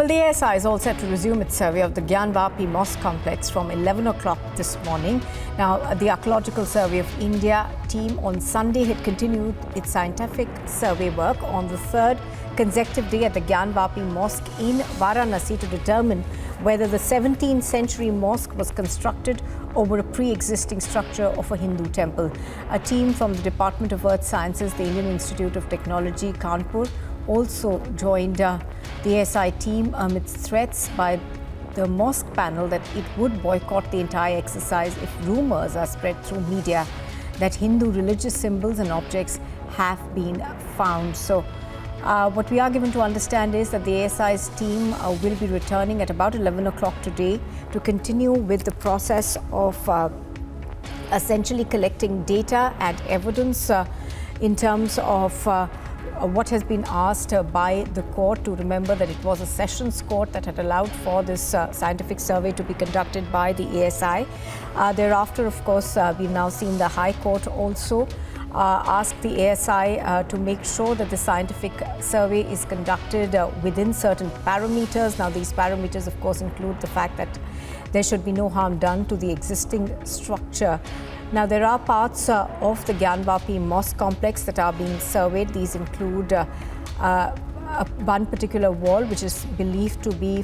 Well, the ASI is all set to resume its survey of the Gyanvapi mosque complex from 11 o'clock this morning. Now, the Archaeological Survey of India team on Sunday had continued its scientific survey work on the third consecutive day at the Gyanvapi mosque in Varanasi to determine whether the 17th century mosque was constructed over a pre-existing structure of a Hindu temple. A team from the Department of Earth Sciences, the Indian Institute of Technology, Kanpur, also joined the ASI team amidst threats by the mosque panel that it would boycott the entire exercise if rumors are spread through media that Hindu religious symbols and objects have been found. So what we are given to understand is that the ASI's team will be returning at about 11 o'clock today to continue with the process of essentially collecting data and evidence in terms of what has been asked by the court. To remember that it was a sessions court that had allowed for this scientific survey to be conducted by the ASI. Thereafter, of course, we've now seen the High Court also ask the ASI to make sure that the scientific survey is conducted within certain parameters. Now, these parameters, of course, include the fact that there should be no harm done to the existing structure. Now, there are parts of the Gyanvapi mosque complex that are being surveyed. These include one particular wall, which is believed to be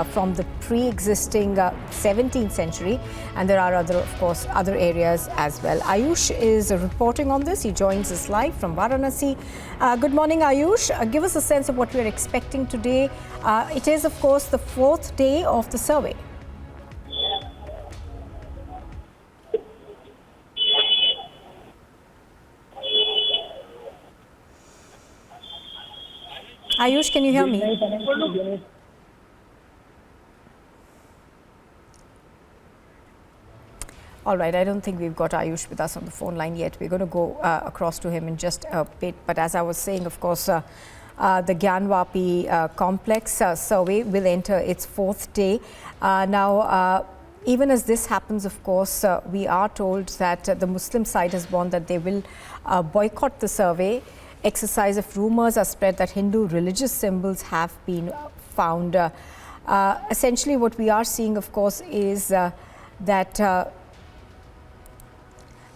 from the pre-existing 17th century, and there are other areas as well. Ayush is reporting on this. He joins us live from Varanasi. Good morning, Ayush. Give us a sense of what we are expecting today. It is, of course, the fourth day of the survey. Ayush, can you hear me? All right, I don't think we've got Ayush with us on the phone line yet. We're going to go across to him in just a bit. But as I was saying, of course, the Gyanvapi complex survey will enter its fourth day. Now, even as this happens, of course, we are told that the Muslim side has warned that they will boycott the survey exercise if rumors are spread that Hindu religious symbols have been found. Essentially, what we are seeing, of course, is that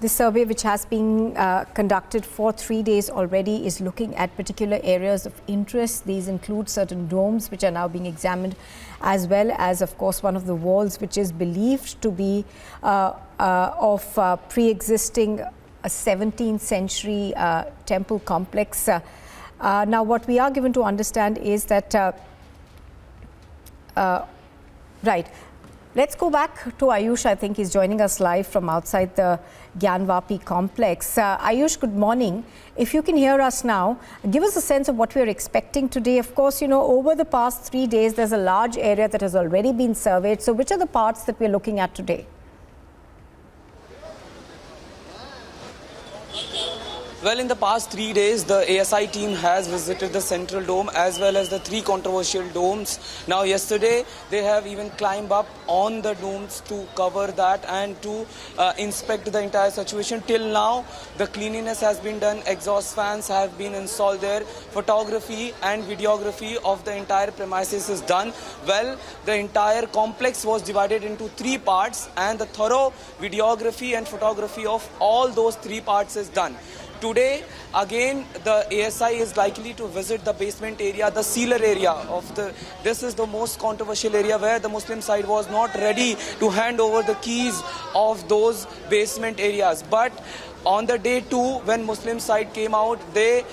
the survey, which has been conducted for 3 days already, is looking at particular areas of interest. These include certain domes, which are now being examined, as well as, of course, one of the walls, which is believed to be of pre-existing a 17th century temple complex. Now, what we are given to understand is that, right, let's go back to Ayush. I think he's joining us live from outside the Gyanvapi complex. Ayush, good morning. If you can hear us now, give us a sense of what we are expecting today. Of course, you know, over the past 3 days, there's a large area that has already been surveyed. So which are the parts that we're looking at today? Well, in the past 3 days, the ASI team has visited the central dome as well as the 3 controversial domes. Now, yesterday, they have even climbed up on the domes to cover that and to inspect the entire situation. Till now, the cleanliness has been done, exhaust fans have been installed there, photography and videography of the entire premises is done. Well, the entire complex was divided into 3 parts, and the thorough videography and photography of all those 3 parts is done. Today, again, the ASI is likely to visit the basement area, the sealer area of this is the most controversial area where the Muslim side was not ready to hand over the keys of those basement areas. But on the day 2, when Muslim side came out, they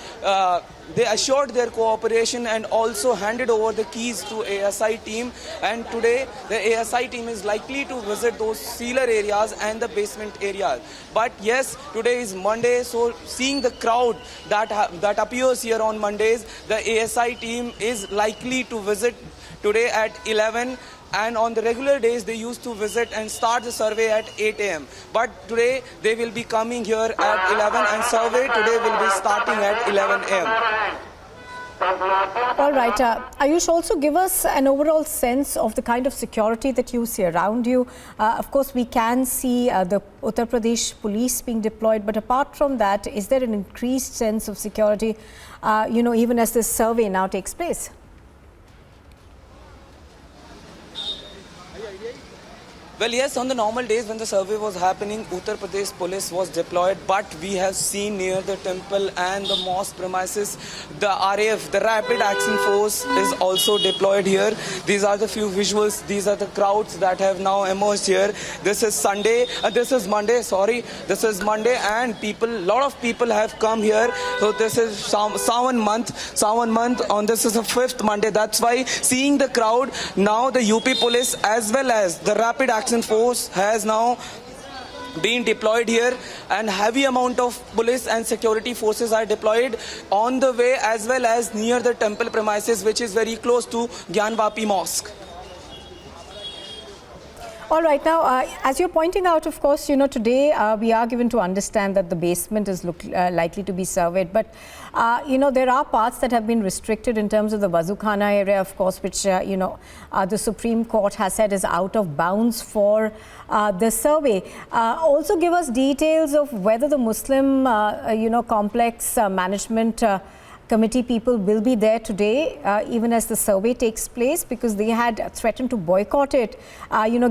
assured their cooperation and also handed over the keys to ASI team. And today, the ASI team is likely to visit those sealer areas and the basement areas. But yes, today is Monday, so seeing the crowd that appears here on Mondays, the ASI team is likely to visit today at 11. And on the regular days, they used to visit and start the survey at 8 a.m. But today, they will be coming here at 11, and survey today will be starting at 11 a.m. All right. Ayush, also give us an overall sense of the kind of security that you see around you. Of course, we can see the Uttar Pradesh police being deployed. But apart from that, is there an increased sense of security, even as this survey now takes place? Well, yes, on the normal days when the survey was happening, Uttar Pradesh police was deployed, but we have seen near the temple and the mosque premises, the RAF, the Rapid Action Force, is also deployed here. These are the few visuals. These are the crowds that have now emerged here. This is Monday, this is Monday, and lot of people have come here. So this is Sawan month, on this is the 5th Monday. That's why seeing the crowd, now the UP police as well as the Rapid Action Force has now been deployed here, and heavy amount of police and security forces are deployed on the way as well as near the temple premises, which is very close to Gyanvapi mosque. All right. Now, as you're pointing out, of course, today we are given to understand that the basement is likely to be surveyed. But, there are parts that have been restricted in terms of the Wazukhana area, of course, which, the Supreme Court has said is out of bounds for the survey. Also give us details of whether the Muslim, complex management committee people will be there today, even as the survey takes place, because they had threatened to boycott it,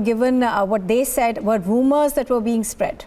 given what they said were rumors that were being spread.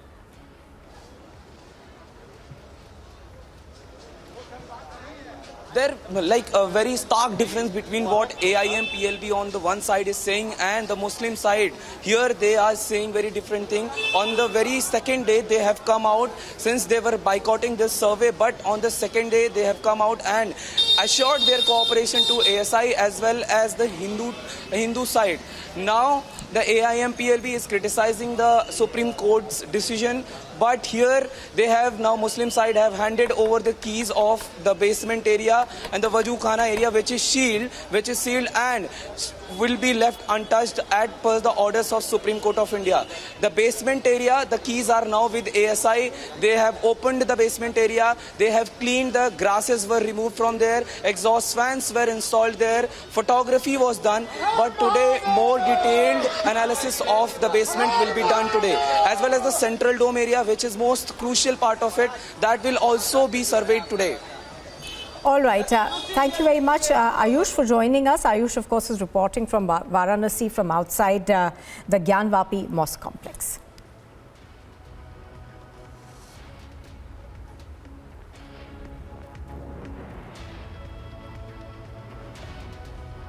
There like a very stark difference between what AIM PLB on the one side is saying and the Muslim side. Here they are saying very different thing. On the very second day they have come out, since they were boycotting this survey, but on the second day they have come out and assured their cooperation to ASI as well as the Hindu side. Now the AIM PLB is criticizing the Supreme Court's decision, but here they have now, Muslim side have handed over the keys of the basement area and the Wazukhana area, which is sealed and will be left untouched as per the orders of Supreme Court of India. The basement area, the keys are now with ASI. They have opened the basement area. They have cleaned, the grasses were removed from there. Exhaust fans were installed there. Photography was done. But today, more detailed analysis of the basement will be done today, as well as the central dome area, which is most crucial part of it, that will also be surveyed today. All right. Thank you very much, Ayush, for joining us. Ayush, of course, is reporting from Varanasi, from outside the Gyanvapi Mosque complex.